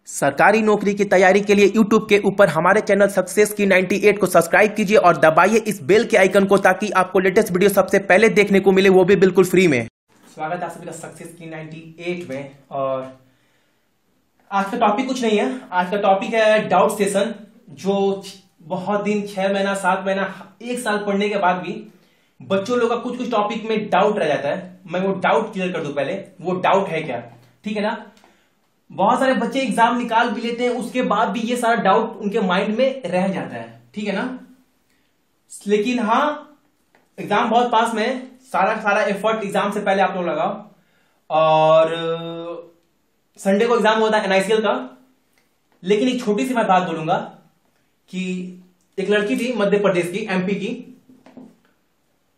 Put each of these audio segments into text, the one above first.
सरकारी नौकरी की तैयारी के लिए YouTube के ऊपर हमारे चैनल सक्सेस की 98 को सब्सक्राइब कीजिए और दबाइए इस बेल के आइकन को ताकि आपको लेटेस्ट वीडियो सबसे पहले देखने को मिले, वो भी बिल्कुल फ्री में। स्वागत है आप सभी का सक्सेस की 98 में। और आज का टॉपिक कुछ नहीं है, आज का टॉपिक है डाउट सेशन। जो बहुत दिन 6 महीना 7 महीना 1 साल पढ़ने के बाद भी बच्चों लोग का कुछ कुछ टॉपिक में डाउट रह जाता है। मैं वो डाउट क्लियर कर दूं पहले, वो डाउट है क्या, ठीक है ना। बहुत सारे बच्चे एग्जाम निकाल भी लेते हैं, उसके बाद भी ये सारा डाउट उनके माइंड में रह जाता है, ठीक है ना। लेकिन हाँ, एग्जाम बहुत पास में है, सारा एफर्ट एग्जाम से पहले आप लोग लगाओ। और संडे को एग्जाम होता है NICL का। लेकिन एक छोटी सी मैं बात बोलूंगा कि एक लड़की थी मध्य प्रदेश की, MP की,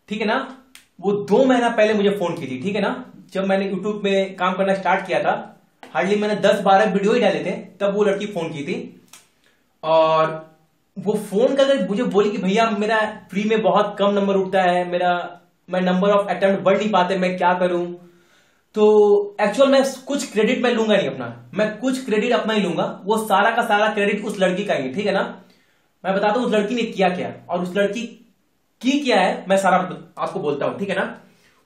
ठीक है ना। वो 2 महीना पहले मुझे फोन की थी, ठीक है ना। जब मैंने YouTube में काम करना स्टार्ट किया था, हार्डली मैंने 10-12 वीडियो ही डाले थे, तब वो लड़की फोन की थी। और वो फोन करके मुझे बोली कि भैया मेरा प्री में बहुत कम नंबर उठता है, मैं नंबर ऑफ अटेम्प्ट बढ़ नहीं पाते, मैं क्या करूं। तो एक्चुअल में कुछ क्रेडिट मैं लूंगा नहीं अपना, मैं कुछ क्रेडिट अपना ही लूंगा। वो सारा का सारा क्रेडिट उस लड़की का ही, ठीक है ना। मैं बताता हूं उस लड़की ने किया क्या और उस लड़की की क्या है, मैं सारा आपको बोलता हूं, ठीक है ना।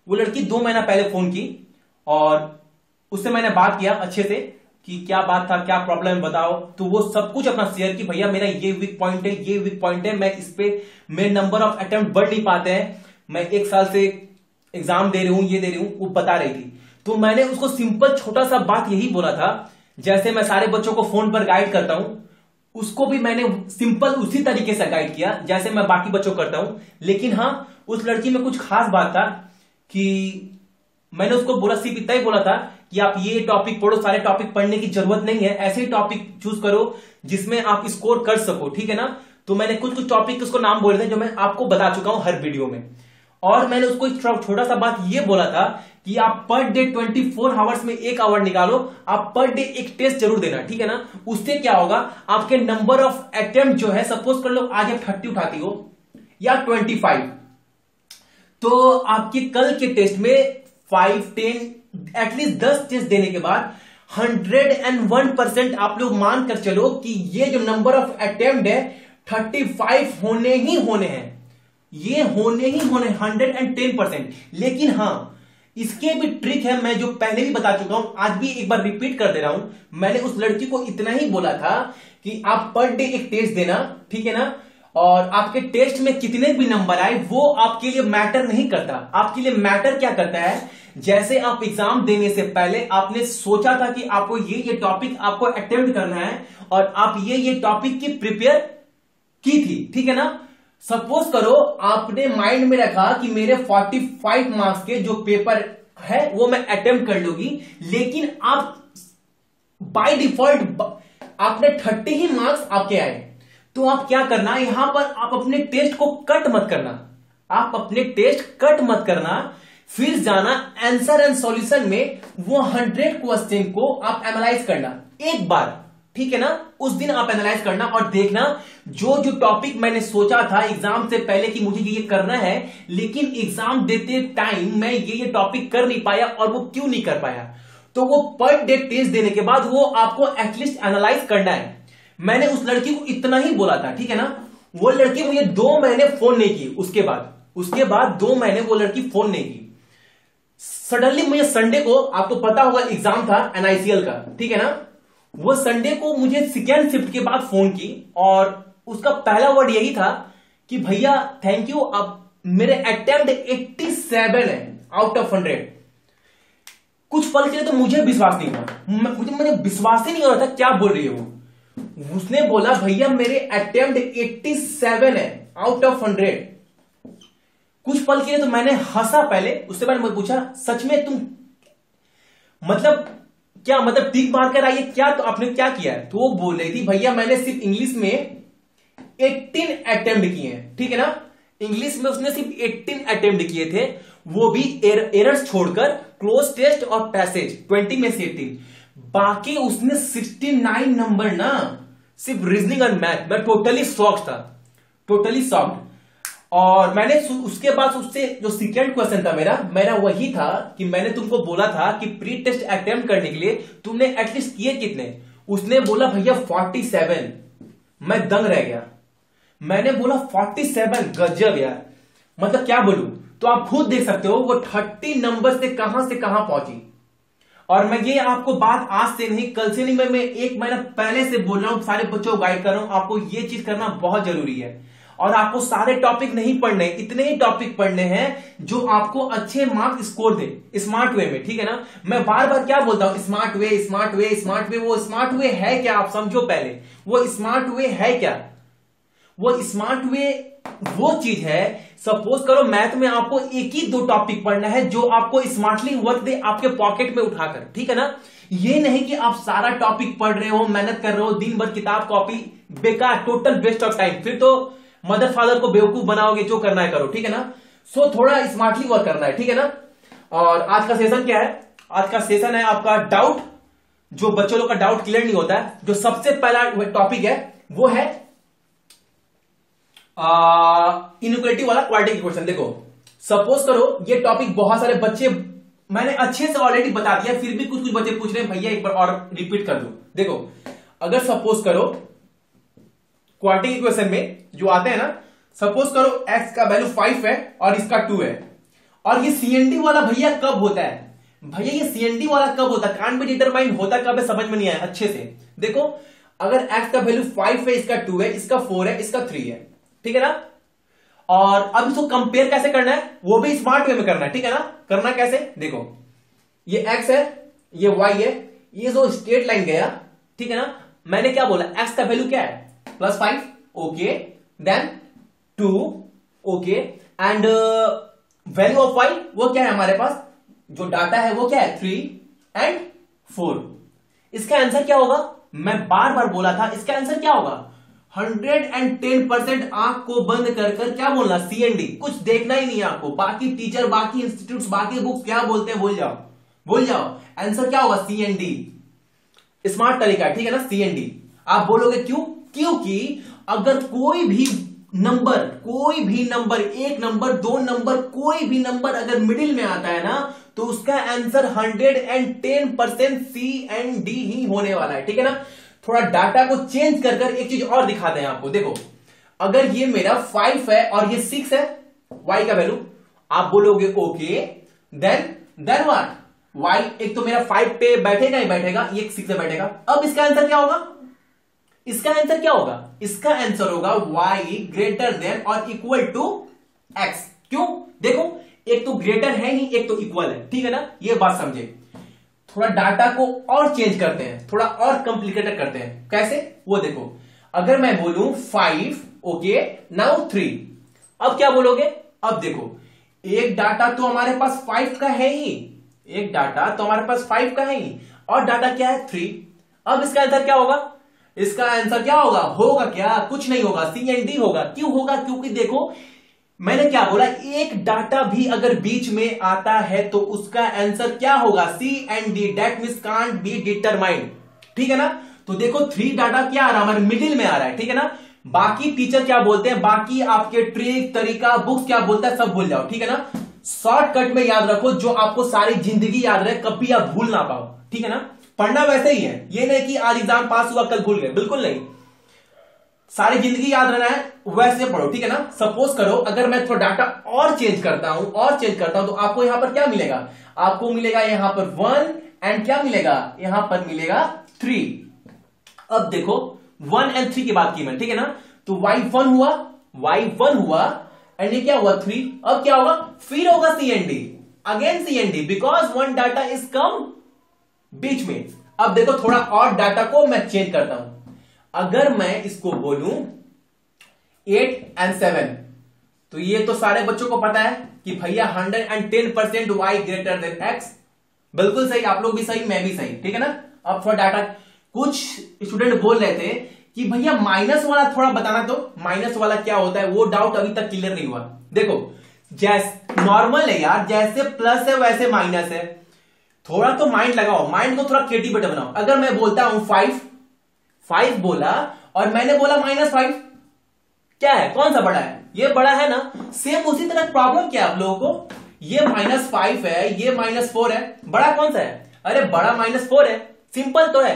वो लड़की 2 महीना पहले फोन की और उससे मैंने बात किया अच्छे से कि क्या बात था, क्या प्रॉब्लम है बताओ। तो वो सब कुछ अपना शेयर की, भैया मेरा ये वीक पॉइंट है, ये वीक पॉइंट है, मैं इस पे मेरे नंबर ऑफ अटेम्प्ट बढ़ नहीं पाते हैं, मैं 1 साल से एग्जाम दे रही हूं, ये दे रही हूं, वो बता रही थी। तो मैंने उसको सिंपल छोटा सा बात यही बोला था, जैसे मैं सारे बच्चों को फोन पर गाइड करता हूं, उसको भी मैंने सिंपल उसी तरीके से गाइड किया जैसे मैं बाकी बच्चों को करता हूं। लेकिन हाँ, उस लड़की में कुछ खास बात था कि मैंने उसको बोला, सिर्फ इतना ही बोला था कि आप ये टॉपिक पढ़ो, सारे टॉपिक पढ़ने की जरूरत नहीं है, ऐसे ही टॉपिक चूज करो जिसमें आप स्कोर कर सको, ठीक है ना। तो मैंने कुछ टॉपिक उसको नाम बोले थे जो मैं आपको बता चुका हूं हर वीडियो में। और मैंने उसको छोटा सा बात ये बोला था कि आप पर डे 24 आवर्स में 1 आवर निकालो, आप पर डे एक टेस्ट जरूर देना, ठीक है ना। उससे क्या होगा, आपके नंबर ऑफ अटेम्प्ट जो है, सपोज कर लो आज आप 30 उठाती हो या 25, तो आपके कल के टेस्ट में 5, 10 एटलीस्ट 10 टेस्ट देने के बाद 101% आप लोग मान कर चलो कि ये जो नंबर ऑफ अटेम्प्ट है 35 होने ही होने हैं, ये होने ही होने 110%। लेकिन हाँ, इसके भी ट्रिक है, मैं जो पहले भी बता चुका हूं, आज भी एक बार रिपीट कर दे रहा हूं। मैंने उस लड़की को इतना ही बोला था कि आप पर डे एक टेस्ट देना, ठीक है ना। और आपके टेस्ट में कितने भी नंबर आए वो आपके लिए मैटर नहीं करता। आपके लिए मैटर क्या करता है, जैसे आप एग्जाम देने से पहले आपने सोचा था कि आपको ये टॉपिक आपको अटेम्प्ट करना है और आप ये टॉपिक की प्रिपेयर की थी, ठीक है ना। सपोज करो आपने माइंड में रखा कि मेरे 45 मार्क्स के जो पेपर है वो मैं अटेम्प्ट कर लूंगी, लेकिन आप बाय डिफॉल्ट आपने 30 ही मार्क्स आपके आए। तो आप क्या करना, यहां पर आप अपने टेस्ट को कट मत करना, आप अपने टेस्ट कट मत करना, फिर जाना आंसर एंड सॉल्यूशन में वो 100 क्वेश्चन को आप एनालाइज करना एक बार, ठीक है ना। उस दिन आप एनालाइज करना और देखना जो टॉपिक मैंने सोचा था एग्जाम से पहले कि मुझे ये करना है, लेकिन एग्जाम देते टाइम मैं ये टॉपिक कर नहीं पाया, और वो क्यों नहीं कर पाया। तो वो पर डे टेस्ट देने के बाद वो आपको एटलीस्ट एनालाइज करना है। मैंने उस लड़की को इतना ही बोला था, ठीक है ना। वो लड़की मुझे 2 महीने फोन नहीं की, उसके बाद 2 महीने वो लड़की फोन नहीं की। सडनली मुझे संडे को, आपको पता होगा एग्जाम था NICL का, ठीक है ना। वो संडे को मुझे सेकेंड शिफ्ट के बाद फोन की और उसका पहला वर्ड यही था कि भैया थैंक यू, अब मेरे अटेम्प्ट 87 है आउट ऑफ 100। कुछ पल के लिए तो मुझे विश्वास नहीं हुआ, मुझे विश्वास ही नहीं हो रहा था क्या बोल रही है वो। उसने बोला भैया मेरे अटेम्प्ट 87 है आउट ऑफ 100। कुछ पल के लिए तो मैंने हंसा पहले, उससे मैंने पूछा सच में तुम मतलब क्या, मतलब टिक मार कर आई है क्या, तो आपने क्या किया है। तो वो बोल रही थी भैया मैंने सिर्फ इंग्लिश में 18 अटेम्प्ट किए हैं, ठीक है ना। इंग्लिश में उसने सिर्फ 18 अटेम्प्ट किए थे, वो भी एरर्स छोड़कर, क्लोज टेस्ट और पैसेज 20 में से 18। बाकी उसने 69 नंबर ना सिर्फ रीजनिंग और मैथ। मैं टोटली शॉक्ड था, टोटली शॉक्ड। और मैंने उसके बाद उससे जो सेकंड क्वेश्चन था मेरा वही था कि मैंने तुमको बोला था कि प्री टेस्ट अटेम्प्ट करने के लिए तुमने एटलीस्ट किए कितने। उसने बोला भैया 47, मैं दंग रह गया। मैंने बोला 47, गजब यार, मतलब क्या बोलूं। तो आप खुद देख सकते हो वो 30 नंबर से कहां पहुंची। और मैं ये आपको बात आज से नहीं, कल से नहीं, मैं 1 महीना पहले से बोल रहा हूं, सारे बच्चों को गाइड कर रहा हूं। आपको ये चीज करना बहुत जरूरी है। और आपको सारे टॉपिक नहीं पढ़ने, इतने ही टॉपिक पढ़ने हैं जो आपको अच्छे मार्क्स स्कोर दे स्मार्ट वे में, ठीक है ना। मैं बार बार क्या बोलता हूं, smart way smart way smart way. वो स्मार्ट वे है क्या, आप समझो पहले। वो स्मार्ट वे है क्या? वो स्मार्ट वे वो चीज है, सपोज करो मैथ में आपको एक ही 2 टॉपिक पढ़ना है जो आपको स्मार्टली वर्क दे आपके पॉकेट में उठाकर, ठीक है ना। ये नहीं कि आप सारा टॉपिक पढ़ रहे हो, मेहनत कर रहे हो, दिन भर किताब कॉपी, बेकार, टोटल वेस्ट ऑफ टाइम। फिर तो मदर फादर को बेवकूफ बनाओगे, जो करना है करो, ठीक है ना। सो थोड़ा स्मार्टली वर्क करना है, ठीक है ना। और आज का सेशन क्या है? आज का सेशन है आपका डाउट, जो बच्चों लोग का डाउट क्लियर नहीं होता है। जो सबसे पहला टॉपिक है वो है इनइक्वालिटी वाला क्वाड्रेटिक इक्वेशन। देखो सपोज करो ये टॉपिक बहुत सारे बच्चे, मैंने अच्छे से ऑलरेडी बता दिया, फिर भी कुछ बच्चे पूछ रहे हैं भैया एक बार और रिपीट कर दो। देखो अगर सपोज करो क्वाड्रेटिक इक्वेशन में जो आते हैं ना, सपोज करो x का वैल्यू 5 है और इसका 2 है, और ये सीएनडी वाला भैया कब होता है? भैया ये सीएनडी वाला कब होता है, कांट बी डिटरमाइन होता कब है, समझ में नहीं आया अच्छे से। देखो अगर x का वैल्यू 5 है, इसका 2 है, इसका 4 है, इसका 3 है, ठीक है ना। और अब इसको कंपेयर कैसे करना है, वो भी स्मार्ट वे में करना है, ठीक है ना। करना कैसे, देखो ये x है, ये y है, ये जो स्ट्रेट लाइन गया, ठीक है ना। मैंने क्या बोला, x का वैल्यू क्या है, +5, okay, then 2, okay, and value of y वो क्या है हमारे पास, जो डाटा है वो क्या है, 3 एंड 4। इसका आंसर क्या होगा, मैं बार बार बोला था, इसका आंसर क्या होगा, 110% आंख को बंद कर कर क्या बोलना, सीएनडी। कुछ देखना ही नहीं है आपको, बाकी टीचर, बाकी इंस्टीट्यूट, बाकी बुक्स क्या बोलते हैं भूल जाओ, भूल जाओ। आंसर क्या होगा, सीएनडी। स्मार्ट तरीका है, ठीक है ना, सीएनडी। आप बोलोगे क्यों, क्योंकि अगर कोई भी नंबर, एक नंबर, 2 नंबर, कोई भी नंबर अगर मिडिल में आता है ना, तो उसका आंसर 110% सीएनडी ही होने वाला है, ठीक है ना। थोड़ा डाटा को चेंज कर कर एक चीज और दिखाते हैं आपको। देखो अगर ये मेरा 5 है और ये 6 है, y का वैल्यू, आप बोलोगे ओके, देन व्हाट, y एक तो मेरा 5 पे बैठेगा ही बैठेगा, ये 6 पे बैठेगा। अब इसका आंसर क्या होगा, इसका आंसर क्या होगा, इसका आंसर होगा y ग्रेटर देन और इक्वल टू x। क्यों, देखो एक तो ग्रेटर है ही, एक तो इक्वल है, ठीक है ना। ये बात समझे। थोड़ा डाटा को और चेंज करते हैं, थोड़ा और कॉम्प्लिकेटेड करते हैं। कैसे, वो देखो अगर मैं बोलूं 5, ओके, नाउ 3, अब क्या बोलोगे, अब देखो एक डाटा तो हमारे पास 5 का है ही, एक डाटा तो हमारे पास 5 का है ही, और डाटा क्या है 3। अब इसका आंसर क्या होगा, इसका आंसर क्या होगा क्या, कुछ नहीं होगा, सीएनडी होगा। क्यों होगा, क्योंकि देखो मैंने क्या बोला, एक डाटा भी अगर बीच में आता है तो उसका आंसर क्या होगा, C&D, that means can't be determined, ठीक है ना। तो देखो 3 डाटा क्या आ रहा है, हमारे मिडिल में आ रहा है, ठीक है ना। बाकी टीचर क्या बोलते हैं, बाकी आपके ट्रिक, तरीका, बुक्स क्या बोलता है, सब भूल जाओ, ठीक है ना। शॉर्टकट में याद रखो, जो आपको सारी जिंदगी याद रहे, कभी आप भूल ना पाओ, ठीक है ना। पढ़ना वैसे ही है, ये नहीं कि आज एग्जाम पास हुआ कल भूल गए, बिल्कुल नहीं। सारी जिंदगी याद रहना है, वैसे पढ़ो, ठीक है ना। सपोज करो अगर मैं थोड़ा डाटा और चेंज करता हूं तो आपको यहां पर क्या मिलेगा, आपको मिलेगा यहां पर 1 एंड क्या मिलेगा, यहां पर मिलेगा 3। अब देखो 1 एंड 3 की बात की मैं, ठीक है ना। तो y1 हुआ एंड ये क्या हुआ 3। अब क्या होगा, फिर होगा CND, again CND, because 1 data is come बीच में। अब देखो थोड़ा और डाटा को मैं चेंज करता हूं। अगर मैं इसको बोलूं 8 एंड 7, तो ये तो सारे बच्चों को पता है कि भैया 110% y ग्रेटर देन x। बिल्कुल सही, आप लोग भी सही, मैं भी सही, ठीक है ना। अब थोड़ा डाटा, कुछ स्टूडेंट बोल रहे थे कि भैया माइनस वाला थोड़ा बताना, तो माइनस वाला क्या होता है, वो डाउट अभी तक क्लियर नहीं हुआ। देखो जैसे नॉर्मल है यार, जैसे प्लस है वैसे माइनस है, थोड़ा तो माइंड लगाओ, माइंड को थोड़ा क्रिएटिव बनाओ। अगर मैं बोलता हूं 5 बोला और मैंने बोला -5, क्या है, कौन सा बड़ा है, ये बड़ा है ना। सेम उसी तरह प्रॉब्लम क्या है आप लोगों को, ये -5 है, ये -4 है, बड़ा कौन सा है, अरे बड़ा -4 है, सिंपल तो है।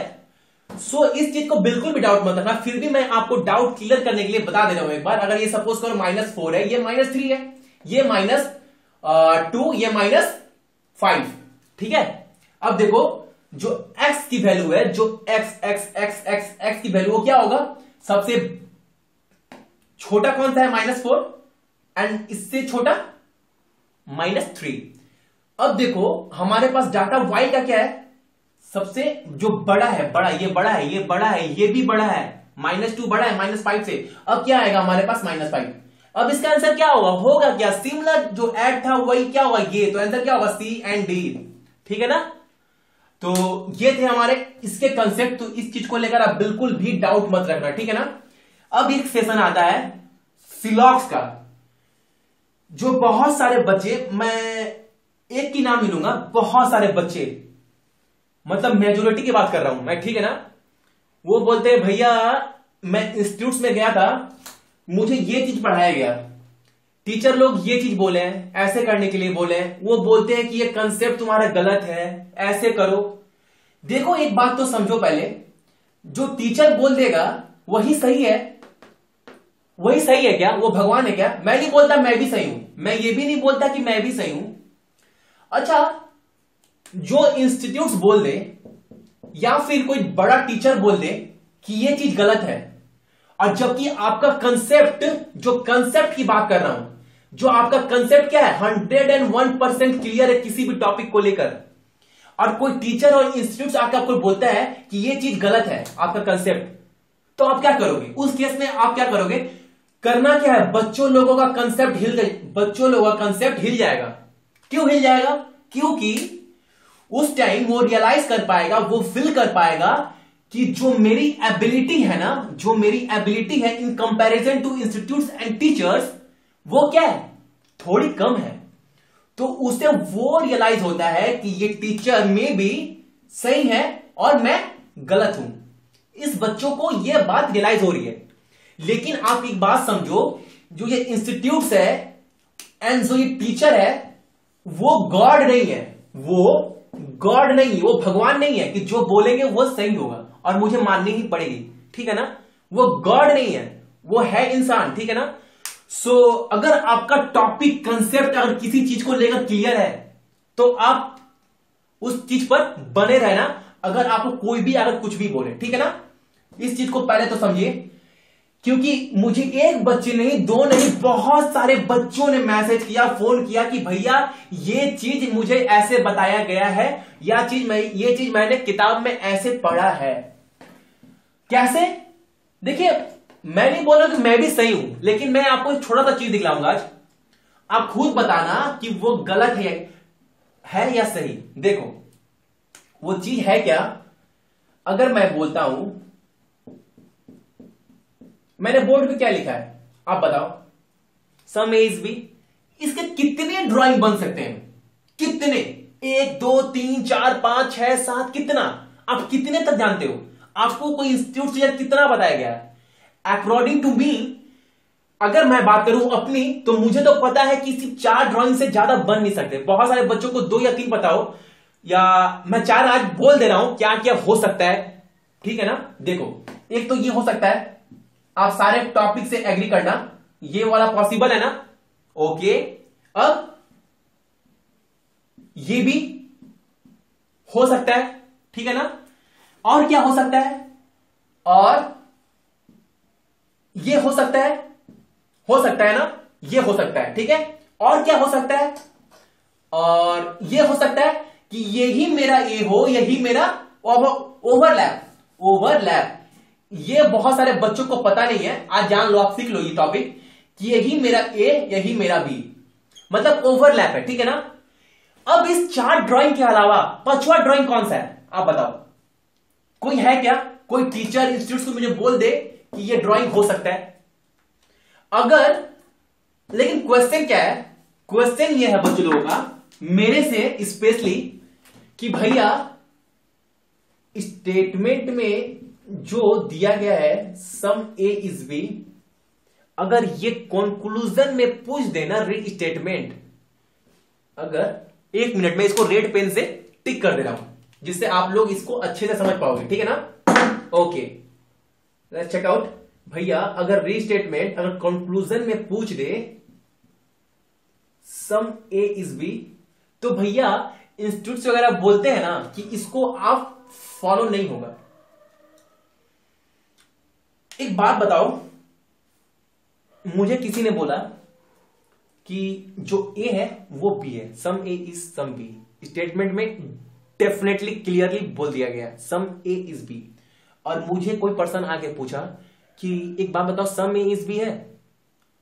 इस चीज को बिल्कुल भी डाउट मत रखना, फिर भी मैं आपको डाउट क्लियर करने के लिए बता दे रहा हूं एक बार। अगर ये सपोज करो -4 है, ये -3 है, ये -2, ये -5, ठीक है। अब देखो जो x की वैल्यू है, जो x की वैल्यू, वो क्या होगा? सबसे छोटा कौन सा है? -4, एंड इससे छोटा -3। अब देखो हमारे पास डाटा y का क्या है? सबसे जो बड़ा है, ये बड़ा है, ये बड़ा है, ये भी बड़ा है, -2 बड़ा है -5 से। अब क्या आएगा हमारे पास? -5। अब इसका आंसर क्या होगा क्या? सिमिलर जो ऐड था वही क्या होगा? ये। तो आंसर क्या होगा? C एंड D, ठीक है ना। तो ये थे हमारे इसके कंसेप्ट। तो इस चीज को लेकर आप बिल्कुल भी डाउट मत रखना, ठीक है ना। अब एक सेशन आता है सिलॉक्स का, जो बहुत सारे बच्चे, मैं एक की नाम ही लूंगा, बहुत सारे बच्चे, मतलब मेजोरिटी की बात कर रहा हूं मैं, ठीक है ना। वो बोलते हैं भैया मैं इंस्टीट्यूट में गया था, मुझे ये चीज पढ़ाया गया, टीचर लोग ये चीज बोले हैं, ऐसे करने के लिए बोले हैं, वो बोलते हैं कि ये कंसेप्ट तुम्हारा गलत है, ऐसे करो। देखो एक बात तो समझो पहले, जो टीचर बोल देगा वही सही है। वही सही है क्या? वो भगवान है क्या? मैं नहीं बोलता मैं भी सही हूं, मैं ये भी नहीं बोलता कि मैं भी सही हूं। अच्छा, जो इंस्टीट्यूट्स बोल दे या फिर कोई बड़ा टीचर बोल दे कि ये चीज गलत है, और जबकि आपका कंसेप्ट, जो कंसेप्ट की बात कर रहा हूं, जो आपका कंसेप्ट क्या है, 101% क्लियर है किसी भी टॉपिक को लेकर, और कोई टीचर और इंस्टीट्यूट आकर आपको बोलता है कि ये चीज गलत है आपका कंसेप्ट, तो आप क्या करोगे? उस केस में आप क्या करोगे? करना क्या है? बच्चों लोगों का कंसेप्ट हिल जाएगा। क्यों हिल जाएगा? क्योंकि उस टाइम वो रियलाइज कर पाएगा, वो फील कर पाएगा कि जो मेरी एबिलिटी है ना, जो मेरी एबिलिटी है in comparison to institutes and teachers, वो क्या है? थोड़ी कम है। तो उसे वो रियलाइज होता है कि ये टीचर में भी सही है और मैं गलत हूं। इस बच्चों को ये बात रियलाइज हो रही है। लेकिन आप एक बात समझो, जो ये इंस्टीट्यूट्स है एंड जो ये टीचर है, वो गॉड नहीं है, वो गॉड नहीं है, वो भगवान नहीं है कि जो बोलेंगे वो सही होगा और मुझे माननी ही पड़ेगी, ठीक है ना। वो गॉड नहीं है, वो है इंसान, ठीक है ना। अगर आपका टॉपिक, कंसेप्ट अगर किसी चीज को लेकर क्लियर है, तो आप उस चीज पर बने रहना, अगर आपको कोई भी अगर कुछ भी बोले, ठीक है ना। इस चीज को पहले तो समझिए, क्योंकि मुझे एक बच्चे नहीं, दो नहीं, बहुत सारे बच्चों ने मैसेज किया, फोन किया कि भैया ये चीज मुझे ऐसे बताया गया है, ये चीज मैंने किताब में ऐसे पढ़ा है। कैसे? देखिए, मैं नहीं बोल रहा कि मैं भी सही हूं, लेकिन मैं आपको एक छोटा सा चीज दिखलाऊंगा आज, आप खुद बताना कि वो गलत है या सही। देखो वो चीज है क्या? अगर मैं बोलता हूं, मैंने बोर्ड पे क्या लिखा है आप बताओ, सम ए इज बी, इसके कितने ड्राइंग बन सकते हैं? कितने? 1 2 3 4 5 6 7, कितना? आप कितने तक जानते हो? आपको कोई इंस्टीट्यूट से कितना बताया गया है? अकॉर्डिंग टू मी, अगर मैं बात करूं अपनी, तो मुझे तो पता है कि सिर्फ 4 ड्राइंग से ज्यादा बन नहीं सकते। बहुत सारे बच्चों को 2 या 3 पता हो, या मैं 4 आज बोल दे रहा हूं क्या क्या हो सकता है, ठीक है ना। देखो, एक तो ये हो सकता है, आप सारे टॉपिक से एग्री करना, ये वाला पॉसिबल है ना, ओके। अब ये भी हो सकता है, ठीक है ना। और क्या हो सकता है? और ये हो सकता है ना, ये हो सकता है, ठीक है। और क्या हो सकता है? और ये हो सकता है कि यही मेरा ए हो, यही मेरा ओवरलैप। ये बहुत सारे बच्चों को पता नहीं है, आज जान लो, आप सीख लो ये टॉपिक कि यही मेरा ए, यही मेरा बी, मतलब ओवरलैप है, ठीक है ना। अब इस 4 ड्राइंग के अलावा 5वां ड्राइंग कौन सा है? आप बताओ, कोई है क्या? कोई टीचर, इंस्टीट्यूट को मुझे बोल दे कि ये ड्राइंग हो सकता है। अगर, लेकिन क्वेश्चन क्या है? क्वेश्चन ये है बच्चों लोगों का, मेरे से स्पेशली, कि भैया स्टेटमेंट में जो दिया गया है सम ए इज बी, अगर ये कंक्लूजन में पूछ देना रीड स्टेटमेंट, अगर 1 मिनट में इसको रेड पेन से टिक कर दे रहा हूं, जिससे आप लोग इसको अच्छे से समझ पाओगे, ठीक है ना। Okay, let's check out. भैया अगर रीस्टेटमेंट अगर कंक्लूजन में पूछ दे सम ए इज बी, तो भैया इंस्टीट्यूट वगैरह बोलते हैं ना कि इसको आप फॉलो नहीं होगा। एक बात बताओ, मुझे किसी ने बोला कि जो ए है वो बी है, सम ए इज सम बी, स्टेटमेंट में डेफिनेटली क्लियरली बोल दिया गया सम ए इज बी। और मुझे कोई पर्सन आके पूछा कि एक बात बताओ सम ए इज बी है,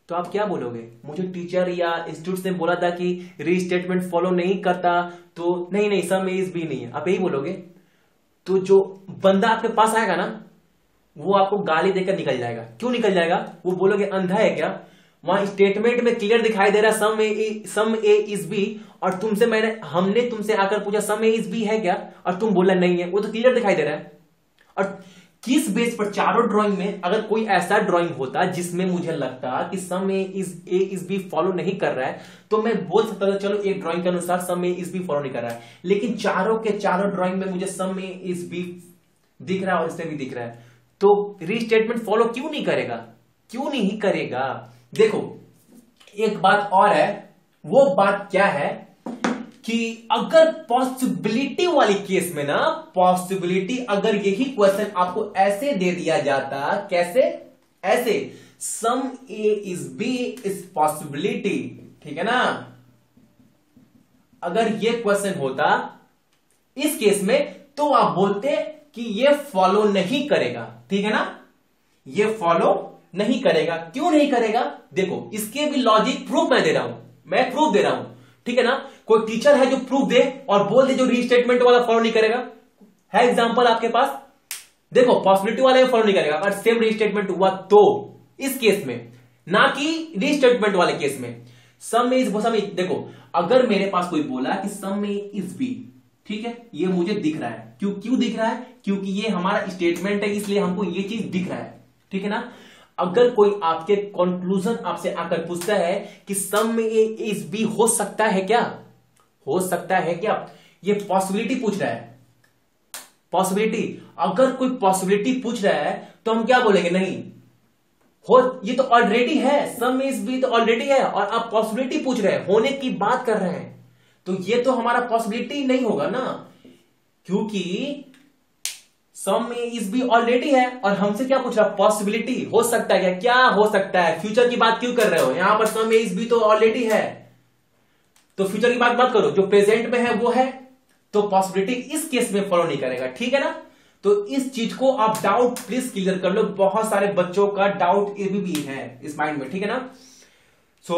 तो आप क्या बोलोगे? मुझे टीचर या इंस्टीट्यूट ने बोला था कि रीस्टेटमेंट फॉलो नहीं करता, तो नहीं सम ए इज बी नहीं है, आप यही बोलोगे। तो जो बंदा आपके पास आएगा ना वो आपको गाली देकर निकल जाएगा। क्यों निकल जाएगा? वो बोलोगे अंधा है क्या? वहां स्टेटमेंट में क्लियर दिखाई दे रहा है सम ए इज बी, और हमने तुमसे आकर पूछा सम ए इज बी है क्या, और तुम बोला नहीं है। वो तो क्लियर दिखाई दे रहा है। और किस बेस पर चारों ड्राइंग में अगर कोई ऐसा ड्राइंग होता जिसमें मुझे लगता कि सम ए इज बी फॉलो नहीं कर रहा है, तो मैं बोल सकता था चलो एक ड्राइंग के अनुसार सम ए इज बी फॉलो नहीं कर रहा है। लेकिन चारों के चारों ड्राइंग में मुझे सम ए इज बी दिख रहा है और इसमें भी दिख रहा है, तो रीस्टेटमेंट फॉलो क्यों नहीं करेगा? क्यों नहीं करेगा? देखो एक बात और है, वो बात क्या है कि अगर पॉसिबिलिटी वाली केस में ना, पॉसिबिलिटी अगर यही क्वेश्चन आपको ऐसे दे दिया जाता, कैसे? ऐसे सम ए इज बी इज पॉसिबिलिटी, ठीक है ना। अगर ये क्वेश्चन होता इस केस में, तो आप बोलते कि ये फॉलो नहीं करेगा, ठीक है ना, ये फॉलो नहीं करेगा। क्यों नहीं करेगा? देखो इसके भी लॉजिक प्रूफ मैं दे रहा हूं, मैं प्रूफ दे रहा हूं, ठीक है ना। कोई टीचर है जो प्रूफ दे और बोल दे जो रीस्टेटमेंट वाला फॉलो नहीं करेगा, है एग्जांपल आपके पास? देखो पॉसिबिलिटी वाले फॉलो नहीं करेगा, अगर सेम रीस्टेटमेंट हुआ तो इस केस में, ना कि रीस्टेटमेंट वाले केस में। सम में देखो अगर मेरे पास कोई बोला कि सम में इज बी, ठीक है, ये मुझे दिख रहा है। क्यों दिख रहा है? क्योंकि ये हमारा स्टेटमेंट है, इसलिए हमको ये चीज दिख रहा है, ठीक है ना। अगर कोई आपके कंक्लूजन आपसे आकर पूछता है कि सम में ए इज बी हो सकता है क्या, हो सकता है क्या, ये पॉसिबिलिटी पूछ रहा है, पॉसिबिलिटी। अगर कोई पॉसिबिलिटी पूछ रहा है तो हम क्या बोलेंगे? नहीं हो, ये तो ऑलरेडी है, सम इज बी तो ऑलरेडी है, और आप पॉसिबिलिटी पूछ रहे हैं, होने की बात कर रहे हैं, तो ये तो हमारा पॉसिबिलिटी नहीं होगा ना, क्योंकि सम में इज बी ऑलरेडी है और हमसे क्या पूछ रहा? पॉसिबिलिटी, हो सकता है क्या हो सकता है। फ्यूचर की बात क्यों कर रहे हो? यहां पर सम में इज बी तो ऑलरेडी है, तो फ्यूचर की बात मत करो, जो प्रेजेंट में है वो है, तो पॉसिबिलिटी इस केस में फॉलो नहीं करेगा, ठीक है ना। तो इस चीज को आप डाउट प्लीज क्लियर कर लो, बहुत सारे बच्चों का डाउट ये भी है इस माइंड में, ठीक है ना। सो